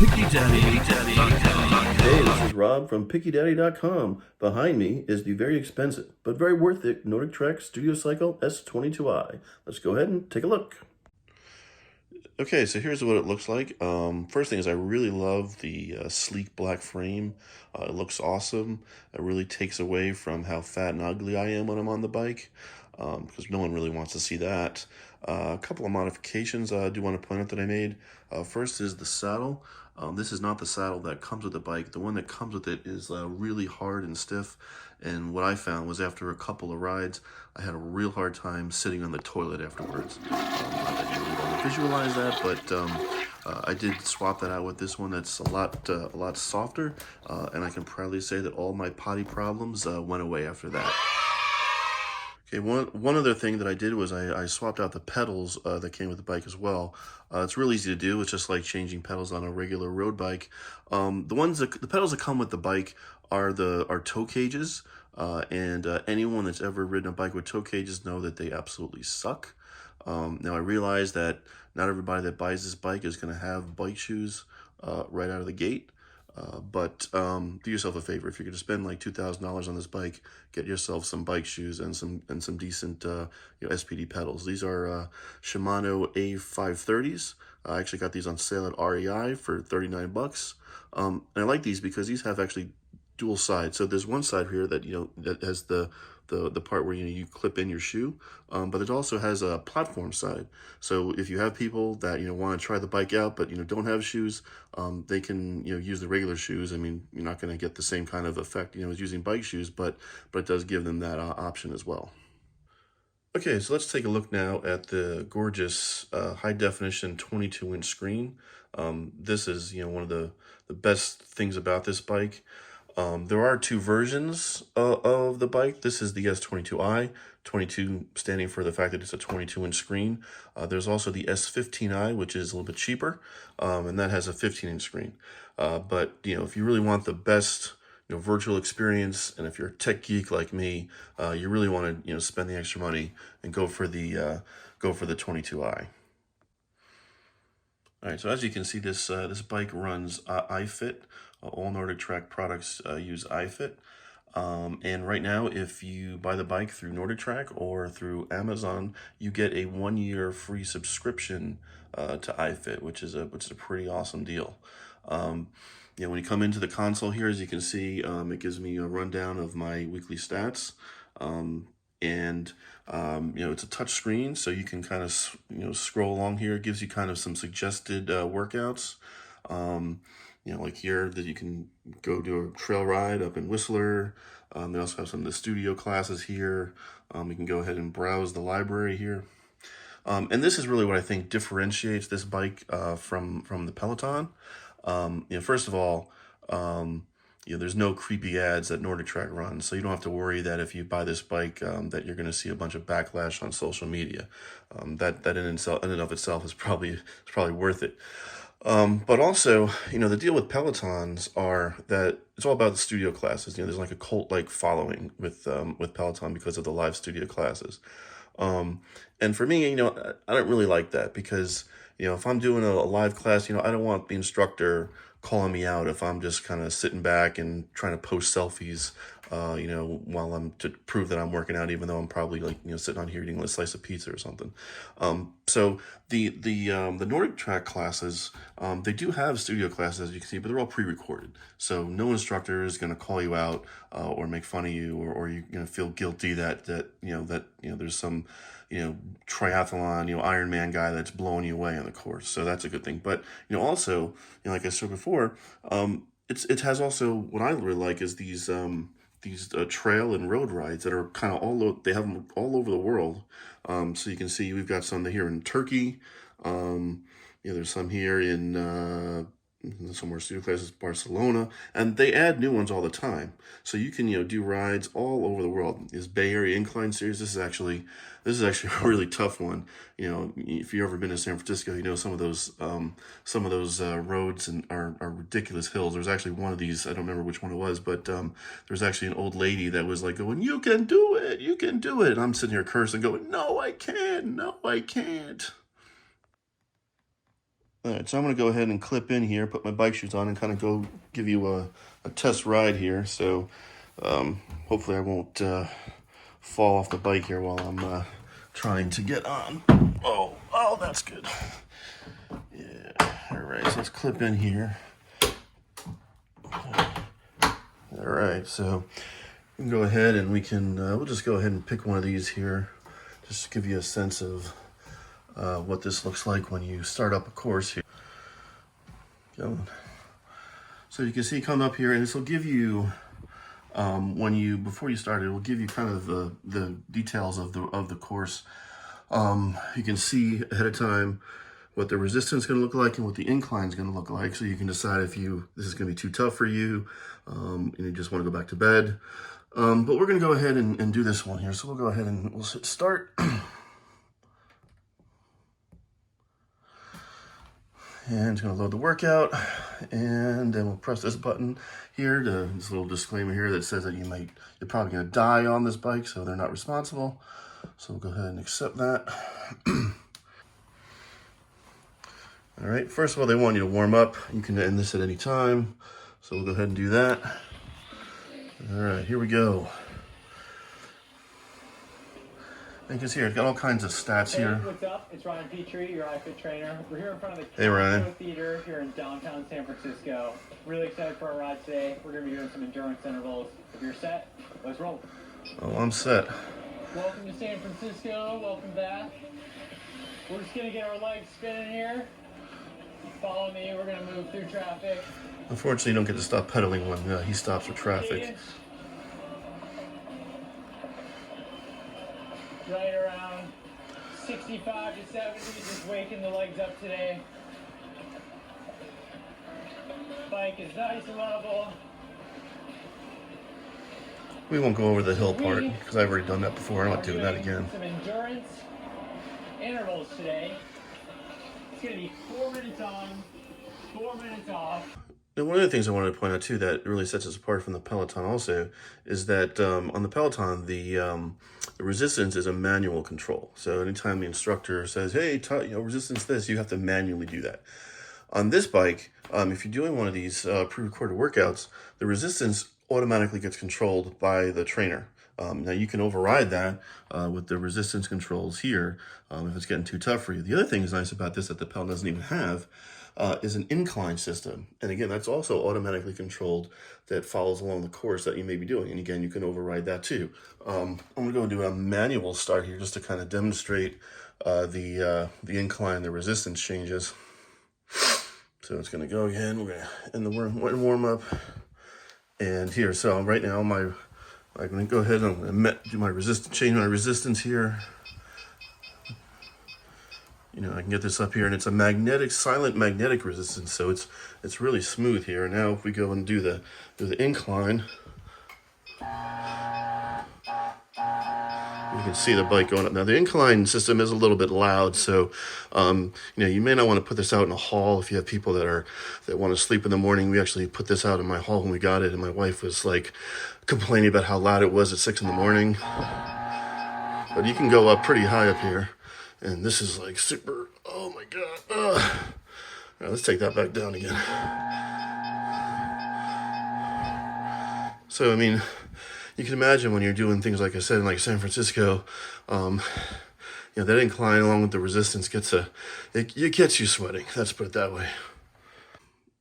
PickyDaddy.com. Hey, this is Rob from PickyDaddy.com. Behind me is the very expensive, but very worth it NordicTrack Studio Cycle S22i. Let's go ahead and take a look. Okay, so here's what it looks like. First thing is I really love the sleek black frame. It looks awesome. It really takes away from how fat and ugly I am when I'm on the bike, because no one really wants to see that. A couple of modifications I do want to point out that I made. First is the saddle. This is not the saddle that comes with the bike. The one that comes with it is really hard and stiff, and what I found was after a couple of rides, I had a real hard time sitting on the toilet afterwards. Not that you really want to visualize that, but I did swap that out with this one that's a lot softer, and I can proudly say that all my potty problems went away after that. Okay, one other thing that I did was I swapped out the pedals that came with the bike as well. It's real easy to do. It's just like changing pedals on a regular road bike. The pedals that come with the bike are toe cages, and anyone that's ever ridden a bike with toe cages know that they absolutely suck. Now I realize that not everybody that buys this bike is going to have bike shoes right out of the gate. But do yourself a favor. If you're going to spend like $2,000 on this bike, get yourself some bike shoes and some decent SPD pedals. These are Shimano A530s. I actually got these on sale at REI for 39 bucks. And I like these because these have actually dual sides. So there's one side here that that has the part where you clip in your shoe, but it also has a platform side. So if you have people that want to try the bike out but don't have shoes, they can use the regular shoes. I mean, you're not going to get the same kind of effect as using bike shoes, but it does give them that option as well. Okay, so let's take a look now at the gorgeous high definition 22-inch screen. This is one of the best things about this bike. There are two versions of the bike. This is the S22i, 22 standing for the fact that it's a 22-inch screen. There's also the S15i, which is a little bit cheaper, and that has a 15-inch screen. But if you really want the best virtual experience, and if you're a tech geek like me, you really want to spend the extra money and go for the 22i. All right, so as you can see, this bike runs iFit. All NordicTrack products use iFit. And right now, if you buy the bike through NordicTrack or through Amazon, you get a 1-year free subscription to iFit, which is a pretty awesome deal. When you come into the console here, as you can see, it gives me a rundown of my weekly stats. It's a touch screen, so you can kind of scroll along here. It gives you kind of some suggested workouts. Like here that you can go do a trail ride up in Whistler. They also have some of the studio classes here. You can go ahead and browse the library here. And this is really what I think differentiates this bike from the Peloton. First of all, there's no creepy ads that NordicTrack runs, so you don't have to worry that if you buy this bike that you're going to see a bunch of backlash on social media. That in and of itself is probably worth it. But also, the deal with Pelotons are that it's all about the studio classes. There's like a cult-like following with Peloton because of the live studio classes. And for me, I don't really like that because, if I'm doing a live class, I don't want the instructor calling me out if I'm just kind of sitting back and trying to post selfies, while I'm to prove that I'm working out, even though I'm probably sitting on here eating a slice of pizza or something. So the NordicTrack classes, they do have studio classes, as you can see, but they're all pre-recorded. So no instructor is going to call you out or make fun of you, or you're going to feel guilty that there's some triathlon, Ironman guy that's blowing you away on the course. So that's a good thing. But also, like I said before, it has also what I really like is these trail and road rides that are kind of they have them all over the world. So you can see we've got some here in Turkey. There's some here in somewhere studio classes, Barcelona, and they add new ones all the time. So you can, do rides all over the world. This Bay Area Incline series, this is actually a really tough one. If you've ever been to San Francisco, some of those roads are ridiculous hills. There's actually one of these, I don't remember which one it was, but there's actually an old lady that was like going, "You can do it, you can do it." And I'm sitting here cursing, going, "No, I can't, no, I can't." All right, so I'm going to go ahead and clip in here, put my bike shoes on, and kind of go give you a test ride here. So hopefully I won't fall off the bike here while I'm trying to get on. Oh, that's good. Yeah, all right, so let's clip in here. All right, so we can go ahead and we'll just go ahead and pick one of these here, just to give you a sense of what this looks like when you start up a course here. So you can see come up here, and this will give you before you start, it will give you kind of the details of the course. You can see ahead of time what the resistance is going to look like and what the incline is going to look like, so you can decide if this is going to be too tough for you, and you just want to go back to bed. But we're going to go ahead and do this one here. So we'll go ahead and we'll hit start. And it's going to load the workout, and then we'll press this button here, this little disclaimer here that says that you're probably going to die on this bike, so they're not responsible. So we'll go ahead and accept that. All right, first of all, they want you to warm up. You can end this at any time, so we'll go ahead and do that. All right, here we go. You can see here, it's got all kinds of stats here. Hey, what's up? It's Ryan Petrie, your iFit trainer. We're here in front of the Ryan Theater here in downtown San Francisco. Really excited for our ride today. We're going to be doing some endurance intervals. If you're set, let's roll. Oh, I'm set. Welcome to San Francisco. Welcome back. We're just going to get our legs spinning here. Follow me. We're going to move through traffic. Unfortunately, you don't get to stop pedaling when he stops for traffic. Right around 65 to 70, just waking the legs up today. Bike is nice and level. We won't go over the hill part because I've already done that before. I'm not doing that again. Some endurance intervals today. It's going to be 4 minutes on, 4 minutes off. Now, one of the things I wanted to point out too that really sets us apart from the Peloton also is that on the Peloton, the resistance is a manual control. So anytime the instructor says, "Hey, resistance this," you have to manually do that. On this bike, if you're doing one of these pre-recorded workouts, the resistance automatically gets controlled by the trainer. Now you can override that with the resistance controls here if it's getting too tough for you. The other thing that's nice about this that the Peloton doesn't even have is an incline system. And again, that's also automatically controlled, that follows along the course that you may be doing. And again, you can override that too. I'm gonna go and do a manual start here just to kind of demonstrate the incline, the resistance changes. So it's gonna go again. We're gonna end the warm up. And here, so right now I'm gonna go ahead and I'm gonna do my change my resistance here. I can get this up here, and it's a silent magnetic resistance, so it's really smooth here. Now, if we go and do the incline, you can see the bike going up. Now, the incline system is a little bit loud, so you may not want to put this out in a hall if you have people that want to sleep in the morning. We actually put this out in my hall when we got it, and my wife was like complaining about how loud it was at 6 in the morning. But you can go up pretty high up here. And this is like super, oh my God. All right, let's take that back down again. So, I mean, you can imagine when you're doing things, like I said, in like San Francisco, that incline along with the resistance it gets you sweating. Let's put it that way.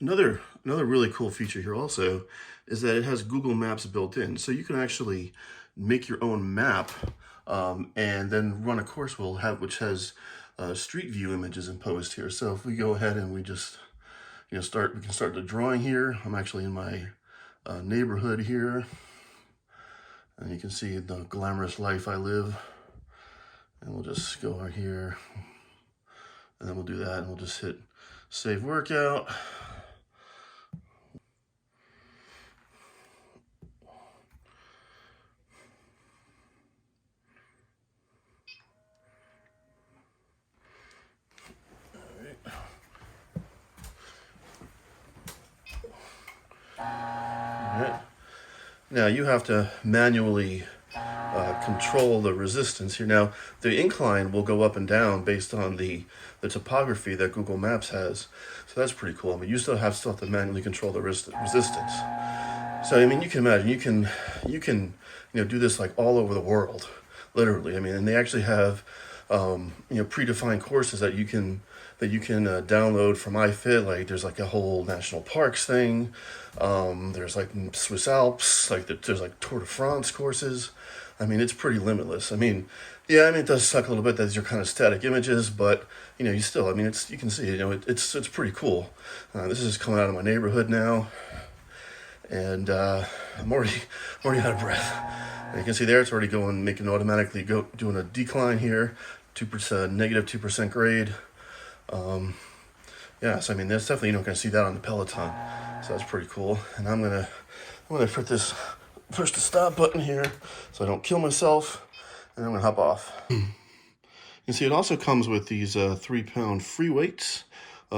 Another really cool feature here also is that it has Google Maps built in. So you can actually make your own map and then run a course which has street view images imposed here. So if we go ahead and we just we can start the drawing here. I'm actually in my neighborhood here, and you can see the glamorous life I live. And we'll just go over here, and then we'll do that, and we'll just hit save workout. Now you have to manually control the resistance here. Now the incline will go up and down based on the topography that Google Maps has, so that's pretty cool. I mean, you still have to manually control the resistance. So I mean, you can imagine you can do this like all over the world, literally. I mean, and they actually have predefined courses that you can download from iFit. Like there's like a whole national parks thing. There's like Swiss Alps. Like there's like Tour de France courses. I mean, it's pretty limitless. I mean, yeah, I mean, it does suck a little bit that these are kind of static images, but you still, I mean, you can see, it's pretty cool. This is coming out of my neighborhood now, and I'm already out of breath. And you can see there, it's already making automatically doing a decline here, 2%, negative 2% grade. Yeah, so I mean, that's definitely, going to see that on the Peloton. So that's pretty cool. And I'm gonna push the stop button here so I don't kill myself, and I'm gonna hop off. You see, it also comes with these 3-pound free weights.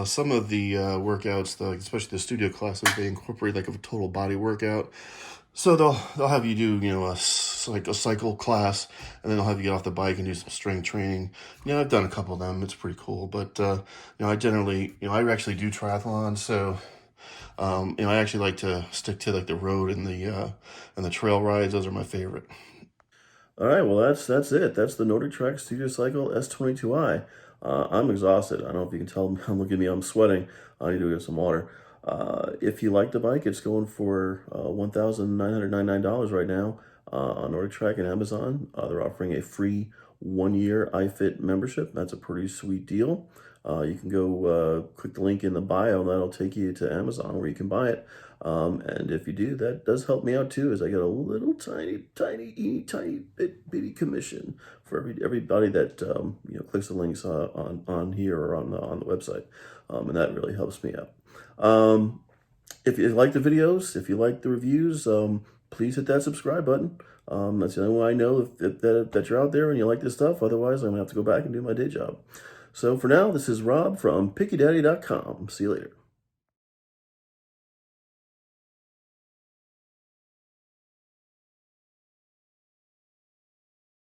Some of the workouts, especially the studio classes, they incorporate like a total body workout. So they'll have you do a cycle class, and then they'll have you get off the bike and do some strength training. I've done a couple of them. It's pretty cool. But I generally I actually do triathlons, so I actually like to stick to like the road and the trail rides. Those are my favorite. All right, well that's it. That's the NordicTrack Studio Cycle S22i. I'm exhausted. I don't know if you can tell. Look at me. I'm sweating. I need to get some water. If you like the bike, it's going for $1,999 right now on NordicTrack and Amazon. They're offering a free 1-year iFit membership. That's a pretty sweet deal. You can go click the link in the bio, and that'll take you to Amazon where you can buy it. And if you do, that does help me out too, as I get a little tiny bitty commission for everybody that clicks the links on here or on the website, and that really helps me out. If you like the videos, if you like the reviews, please hit that subscribe button. That's the only way I know that you're out there and you like this stuff. Otherwise, I'm gonna have to go back and do my day job. So for now, this is Rob from PickyDaddy.com. See you later.